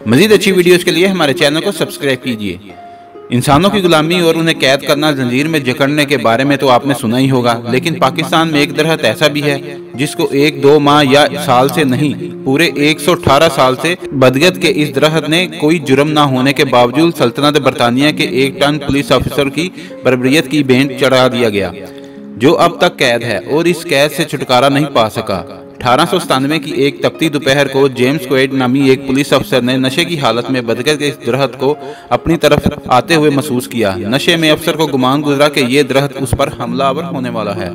मजीद अच्छी वीडियोस के लिए हमारे चैनल को सब्सक्राइब कीजिए। इंसानों की गुलामी और उन्हें कैद करना, जंजीर में जकड़ने के बारे में तो आपने सुना ही होगा, लेकिन पाकिस्तान में एक दरख्त ऐसा भी है जिसको 1-2 माह या साल से नहीं, पूरे 118 साल से बदगत के इस दरख्त ने कोई जुर्म ना होने के बावजूद सल्तनत बरतानिया के 1 टन पुलिस ऑफिसर की बर्बरियत की भेंट चढ़ा दिया गया, जो अब तक कैद है और इस कैद से छुटकारा नहीं पा सका। 1897 की एक तपती दोपहर को जेम्स क्वेड नामी एक पुलिस अफसर ने नशे की हालत में बदगत के इस दरख्त को अपनी तरफ आते हुए महसूस किया। नशे में अफसर को गुमान गुजरा कि ये दरख्त उस पर हमलावर होने वाला है।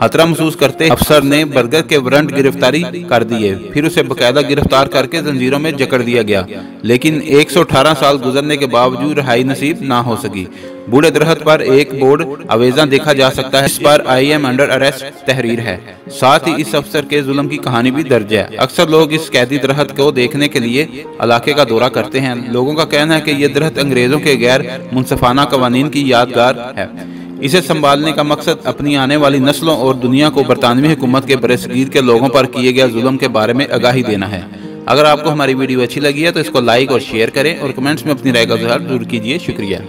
खतरा महसूस करते अफसर ने बरगद के वारंट गिरफ्तारी कर दिए, फिर उसे बकायदा गिरफ्तार करके जंजीरों में जकड़ दिया गया, लेकिन 118 साल गुजरने के बावजूद रिहाई नसीब ना हो सकी। बूढ़े दरख्त पर एक बोर्ड आवेजा देखा जा सकता है, इस पर आई एम अंडर अरेस्ट तहरीर है। साथ ही इस अफसर के जुल्म की कहानी भी दर्ज है। अक्सर लोग इस कैदी दरख्त को देखने के लिए इलाके का दौरा करते हैं। लोगों का कहना है कि यह दरख्त अंग्रेजों के गैर मुनसफाना कवानीन की यादगार है। इसे संभालने का मकसद अपनी आने वाली नस्लों और दुनिया को बरतानवी हुकूमत के बरसगीर के लोगों पर किए गए जुल्म के बारे में आगाही देना है। अगर आपको हमारी वीडियो अच्छी लगी है तो इसको लाइक और शेयर करें और कमेंट्स में अपनी राय का इज़हार जरूर कीजिए। शुक्रिया।